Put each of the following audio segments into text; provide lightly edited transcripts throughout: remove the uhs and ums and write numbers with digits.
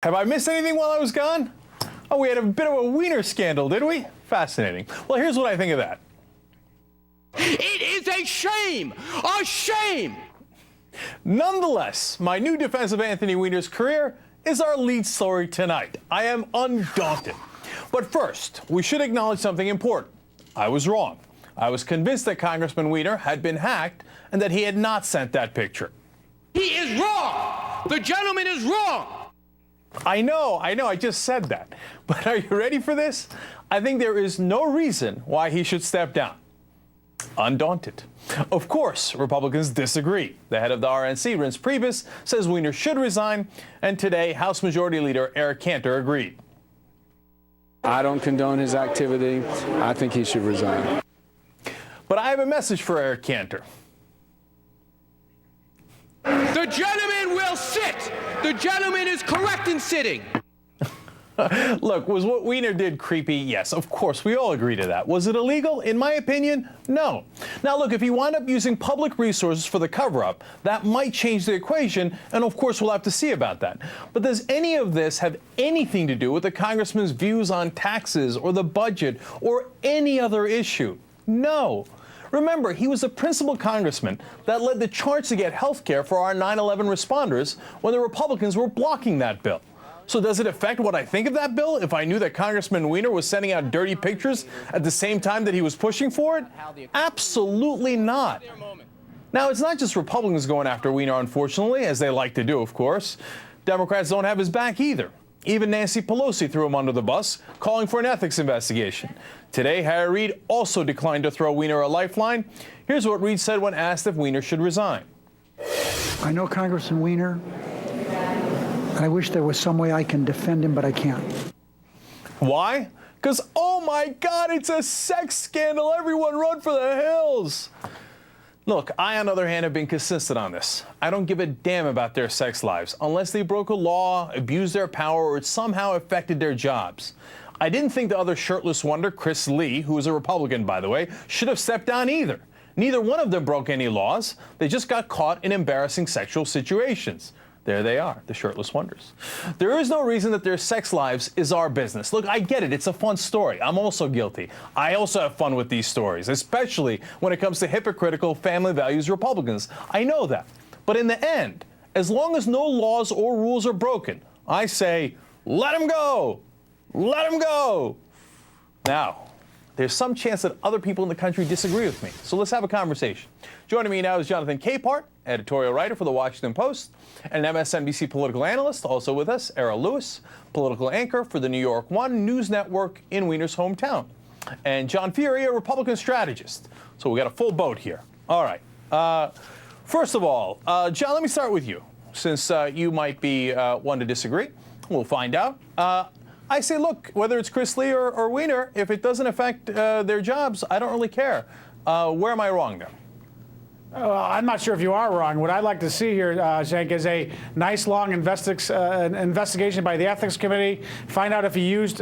Have I missed anything while I was gone? Oh, we had a bit of a Weiner scandal, did we? Fascinating. Well, here's what I think of that. It is a shame! A shame! Nonetheless, my new defense of Anthony Weiner's career is our lead story tonight. I am undaunted. But first, we should acknowledge something important. I was wrong. I was convinced that Congressman Weiner had been hacked and that he had not sent that picture. He is wrong! The gentleman is wrong! I know, I just said that. But are you ready for this? I think there is no reason why he should step down. Undaunted. Of course, Republicans disagree. The head of the RNC, Reince Priebus, says Weiner should resign, and today House Majority Leader Eric Cantor agreed. I don't condone his activity. I think he should resign. But I have a message for Eric Cantor. The gentleman will sit! The gentleman is correct in sitting! Look, was what Weiner did creepy? Yes, of course, we all agree to that. Was it illegal? In my opinion, no. Now, look, if he wound up using public resources for the cover-up, that might change the equation, and of course, we'll have to see about that. But does any of this have anything to do with the congressman's views on taxes or the budget or any other issue? No. Remember, he was the principal congressman that led the charge to get health care for our 9/11 responders when the Republicans were blocking that bill. So does it affect what I think of that bill if I knew that Congressman Weiner was sending out dirty pictures at the same time that he was pushing for it? Absolutely not. Now, it's not just Republicans going after Weiner, unfortunately, as they like to do, of course. Democrats don't have his back either. Even Nancy Pelosi threw him under the bus, calling for an ethics investigation. Today, Harry Reid also declined to throw Weiner a lifeline. Here's what Reid said when asked if Weiner should resign. I know Congressman Weiner, and I wish there was some way I can defend him, but I can't. Why? Because, oh my God, it's a sex scandal. Everyone run for the hills. Look, I, on the other hand, have been consistent on this. I don't give a damn about their sex lives unless they broke a law, abused their power, or it somehow affected their jobs. I didn't think the other shirtless wonder, Chris Lee, who is a Republican, by the way, should have stepped down either. Neither one of them broke any laws. They just got caught in embarrassing sexual situations. There they are, the shirtless wonders. There is no reason that their sex lives is our business. Look, I get it. It's a fun story. I'm also guilty. I also have fun with these stories, especially when it comes to hypocritical family values Republicans. I know that. But in the end, as long as no laws or rules are broken, I say, let them go. Let them go. Now, there's some chance that other people in the country disagree with me. So let's have a conversation. Joining me now is Jonathan Capehart, editorial writer for The Washington Post, and an MSNBC political analyst. Also with us, Errol Lewis, political anchor for the New York One News Network in Weiner's hometown. And John Fury, a Republican strategist. So we got a full boat here. All right. First of all, John, let me start with you, since you might be one to disagree. We'll find out. I say, look, whether it's Chris Lee or Weiner, if it doesn't affect their jobs, I don't really care. Where am I wrong there? I'm not sure if you are wrong. What I'd like to see here, Cenk, is a nice long investigation by the Ethics Committee. Find out if he used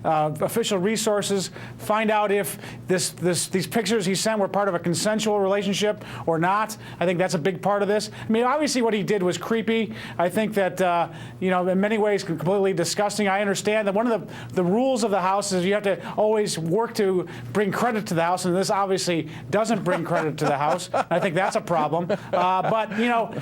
official resources. Find out if these pictures he sent were part of a consensual relationship or not. I think that's a big part of this. I mean, obviously what he did was creepy. I think that, in many ways completely disgusting. I understand that one of the rules of the House is you have to always work to bring credit to the House, and this obviously doesn't bring credit to the House. I think that's a problem. But,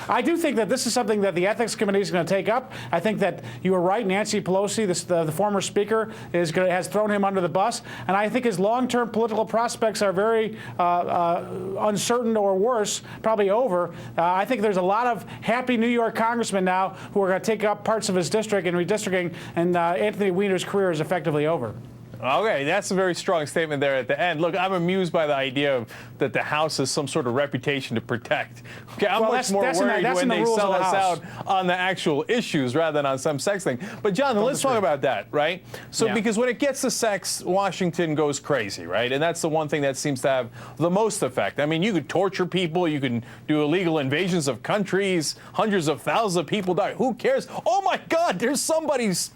I do think that this is something that the Ethics Committee is going to take up. I think that you were right. Nancy Pelosi, the former Speaker, has thrown him under the bus. And I think his long-term political prospects are very uncertain, or worse, probably over. I think there's a lot of happy New York congressmen now who are going to take up parts of his district in redistricting, and Anthony Weiner's career is effectively over. Okay, that's a very strong statement there at the end. Look, I'm amused by the idea that the House has some sort of reputation to protect. Okay, I'm much more worried when they sell us out on the actual issues rather than on some sex thing. But Jonathan, let's talk about that, right? So because when it gets to sex, Washington goes crazy, right? And that's the one thing that seems to have the most effect. I mean, you could torture people, you can do illegal invasions of countries, hundreds of thousands of people die. Who cares? Oh my God, there's somebody's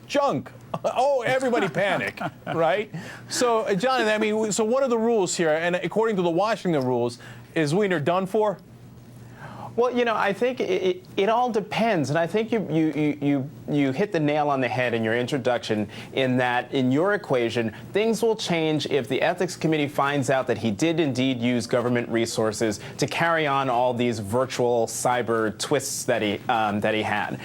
junk. Oh, everybody panic, right? So, Jonathan, I mean, so what are the rules here? And according to the Washington rules, is Weiner done for? Well, you know, I think it all depends, and I think you hit the nail on the head in your introduction in that in your equation, things will change if the Ethics Committee finds out that he did indeed use government resources to carry on all these virtual cyber twists that he had.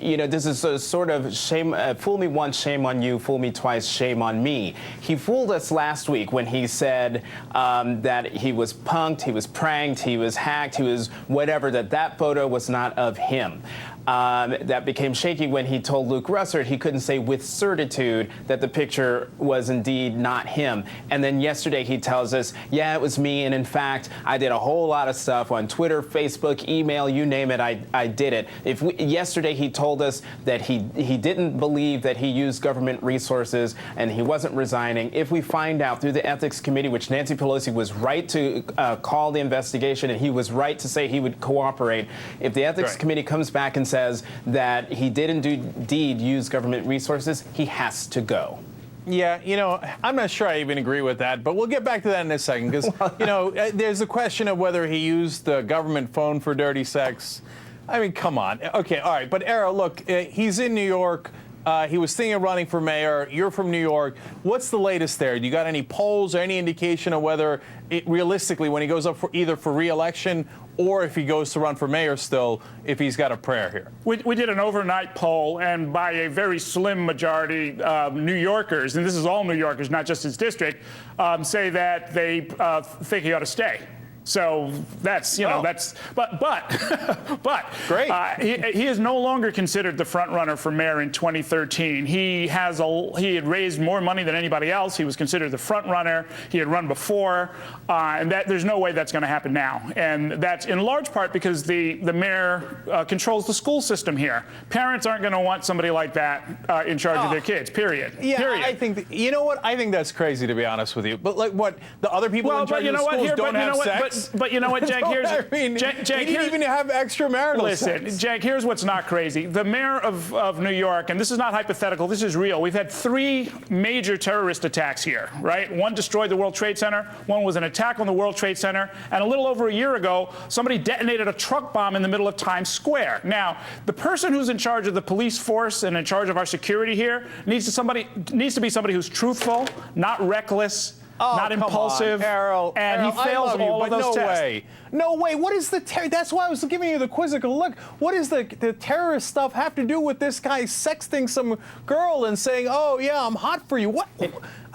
You know, this is a sort of shame, fool me once, shame on you, fool me twice, shame on me. He fooled us last week when he said that he was punked, he was pranked, he was hacked, he was whatever, that photo was not of him. That became shaky when he told Luke Russert he couldn't say with certitude that the picture was indeed not him. And then yesterday he tells us, yeah, it was me, and in fact, I did a whole lot of stuff on Twitter, Facebook, email, you name it, I did it. Yesterday he told us that he didn't believe that he used government resources and he wasn't resigning. If we find out through the Ethics Committee, which Nancy Pelosi was right to call the investigation and he was right to say he would cooperate, if the Ethics Committee comes back and says that he did indeed use government resources, he has to go. Yeah, you know, I'm not sure I even agree with that, but we'll get back to that in a second because, you know, there's a question of whether he used the government phone for dirty sex. I mean, come on. Okay, all right. But, Era, look, he's in New York. He was thinking of running for mayor. You're from New York. What's the latest there? Do you got any polls or any indication of whether, realistically, when he goes up for either for re-election or if he goes to run for mayor still, if he's got a prayer here? We did an overnight poll, and by a very slim majority, New Yorkers, and this is all New Yorkers, not just his district, say that they think he ought to stay. So that's, you know, that's, but Great. He is no longer considered the front runner for mayor in 2013. He had raised more money than anybody else. He was considered the front runner. He had run before, and there's no way that's going to happen now. And that's in large part because the mayor controls the school system here. Parents aren't going to want somebody like that in charge of their kids. Period. Yeah, period. I think you know what? I think that's crazy, to be honest with you. But like, what, the other people in charge of the schools don't have sex? But you know what, Cenk? Here's, I mean, Cenk, he didn't even have extramarital sex. Listen, Cenk, here's what's not crazy. The mayor of New York, and this is not hypothetical, this is real. We've had 3 major terrorist attacks here, right? One destroyed the World Trade Center. One was an attack on the World Trade Center. And a little over a year ago, somebody detonated a truck bomb in the middle of Times Square. Now, the person who's in charge of the police force and in charge of our security here needs to be somebody who's truthful, not reckless, not impulsive, Errol, and he fails all of those tests. No way. What is the that's why I was giving you the quizzical look. What does the terrorist stuff have to do with this guy sexting some girl and saying, "Oh yeah, I'm hot for you"? What?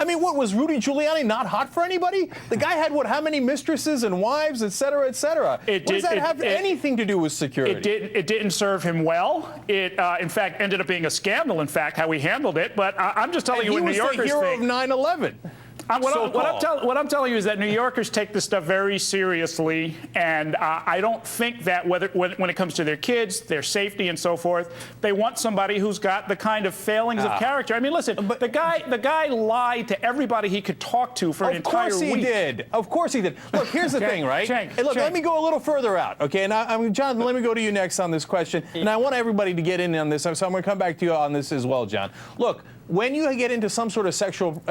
I mean, what was Rudy Giuliani not hot for anybody? The guy had how many mistresses and wives, et cetera, et cetera. What does that have anything to do with security? It didn't serve him well. It in fact ended up being a scandal. In fact, how he handled it. But I'm just telling you, what New Yorkers think. He was the hero of 9/11. What I'm telling you is that New Yorkers take this stuff very seriously, and I don't think that when it comes to their kids, their safety, and so forth, they want somebody who's got the kind of failings of character. I mean, listen, but the guy lied to everybody he could talk to for an entire week. Of course he did. Of course he did. Look, here's the thing, right? Cenk, Hey, look, let me go a little further out, okay? And John, let me go to you next on this question, and I want everybody to get in on this, so I'm going to come back to you on this as well, John. Look, when you get into some sort of sexual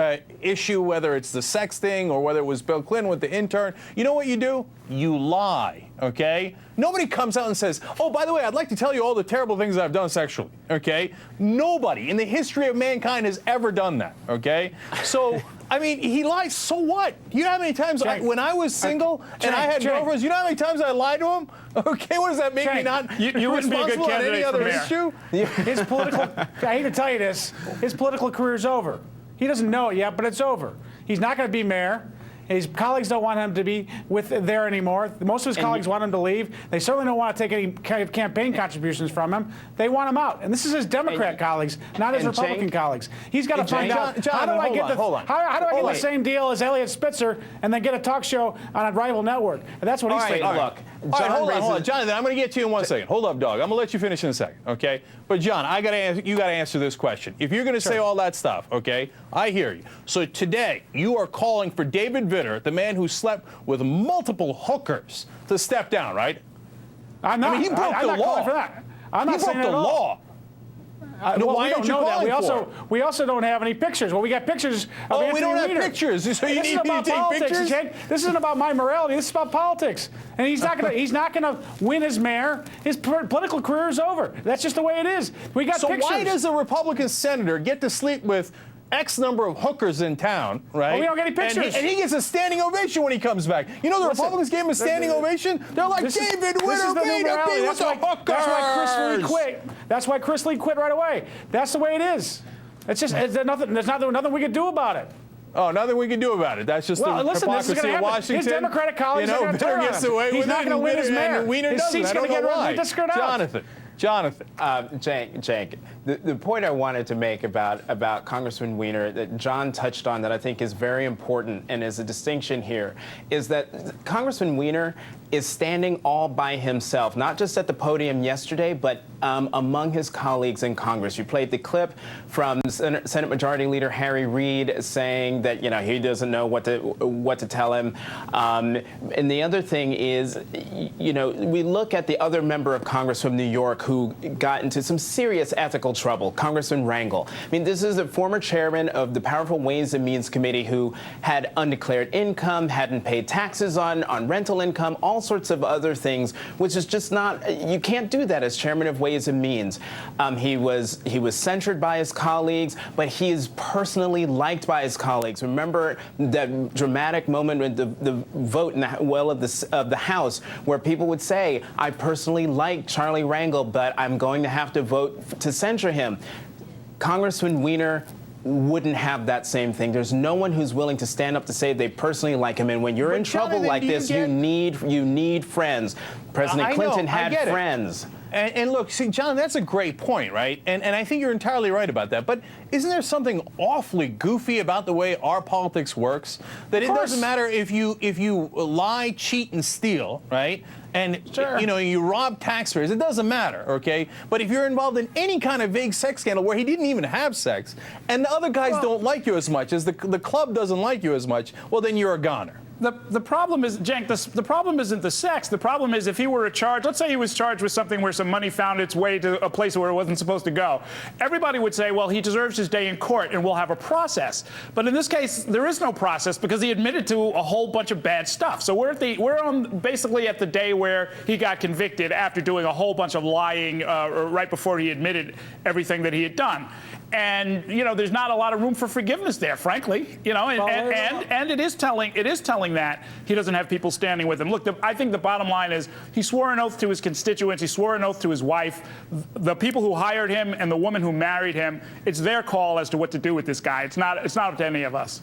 issue, whether it's the sex thing or whether it was Bill Clinton with the intern, you know what you do? You lie, okay? Nobody comes out and says, oh, by the way, I'd like to tell you all the terrible things I've done sexually, okay? Nobody in the history of mankind has ever done that, okay? So, I mean, he lies, so what? You know how many times when I was single and I had girlfriends, you know how many times I lied to him? Okay, what does that make me not you wouldn't be a good candidate any other issue? His political, I hate to tell you this, his political career's over. He doesn't know it yet, but it's over. He's not going to be mayor. His colleagues don't want him to be there anymore. Most of his colleagues want him to leave. They certainly don't want to take any kind of campaign contributions from him. They want him out. And this is his Democrat colleagues, not his Republican colleagues. He's got to find out, how do I get the same deal as Elliot Spitzer and then get a talk show on a rival network? And that's what he's thinking. Look, hold on. Jonathan, I'm going to get to you in 1 second. Hold up, dog. I'm going to let you finish in a second, okay? But, John, you got to answer this question. If you're going to say all that stuff, okay, I hear you. So today, you are calling for David Vitter, the man who slept with multiple hookers, to step down, right? I'm not. I mean, he broke the law. Calling for that. I'm not saying he broke the law. No, well, why we aren't don't you know that. calling We also don't have any pictures. Well, we got pictures of Oh, Anthony we don't have Weiner. pictures, so you This need is me to about take politics, pictures? Cenk. This isn't about my morality. This is about politics. And he's not gonna win as mayor. His political career is over. That's just the way it is. We got So pictures. why does a Republican senator get to sleep with X number of hookers in town, right? Well, we don't get any pictures. And he gets a standing ovation when he comes back. You know the Listen, Republicans gave him a standing ovation? They're like, This is- David this Winter, is the new be morality. with the hookers! That's why Chris Lee quit. That's why Chris Lee quit right away. That's the way it is. It's just there's nothing we can do about it. Oh, nothing we can do about it. That's just Well, the listen, this is hypocrisy going to of happen. Washington. His Democratic colleagues are going to Bitter turn on gets him. away He's with not it, going to win as and mayor. Weiner His doesn't. seat's I don't going to know get why. redistricted out. Jonathan. Cenk, the point I wanted to make about Congressman Weiner that John touched on that I think is very important and is a distinction here is that Congressman Weiner is standing all by himself, not just at the podium yesterday, but among his colleagues in Congress. You played the clip from Senate Majority Leader Harry Reid saying that he doesn't know what to tell him. And the other thing is, we look at the other member of Congress from New York who got into some serious ethical trouble, Congressman Rangel. I mean, this is the former chairman of the Powerful Ways and Means Committee who had undeclared income, hadn't paid taxes on rental income, all sorts of other things, which is just not, you can't do that as chairman of Ways and Means. He was censured by his colleagues, but he is personally liked by his colleagues. Remember that dramatic moment with the vote in the House where people would say, I personally like Charlie Rangel, but I'm going to have to vote to censure him. Congressman Weiner wouldn't have that same thing. There's no one who's willing to stand up to say they personally like him. And when you're in trouble like this, you need friends. President Clinton had friends. And look, see, John, that's a great point, right? And I think you're entirely right about that. But isn't there something awfully goofy about the way our politics works? That it doesn't matter if you lie, cheat, and steal, right? And you rob taxpayers. It doesn't matter, okay? But if you're involved in any kind of vague sex scandal where he didn't even have sex, and the other guys don't like you as much, as the club doesn't like you as much, well, then you're a goner. The problem is, Cenk, the problem isn't the sex. The problem is if he were charged, let's say he was charged with something where some money found its way to a place where it wasn't supposed to go. Everybody would say, well, he deserves his day in court and we'll have a process. But in this case, there is no process because he admitted to a whole bunch of bad stuff. So we're on basically at the day where he got convicted after doing a whole bunch of lying right before he admitted everything that he had done. And there's not a lot of room for forgiveness there, frankly. And it is telling that he doesn't have people standing with him. Look, I think the bottom line is he swore an oath to his constituents. He swore an oath to his wife. The people who hired him and the woman who married him, it's their call as to what to do with this guy. It's not up to any of us.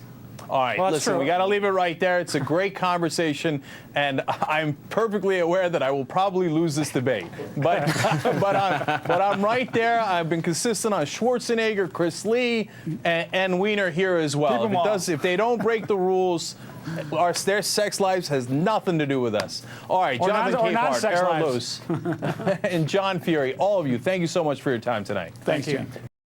All right, listen, we got to leave it right there. It's a great conversation, and I'm perfectly aware that I will probably lose this debate. But I'm right there. I've been consistent on Schwarzenegger, Chris Lee, and Weiner here as well. If they don't break the rules, their sex lives has nothing to do with us. All right, Jonathan Capehart, Era Luce, and John Fury, all of you, thank you so much for your time tonight. Thank you.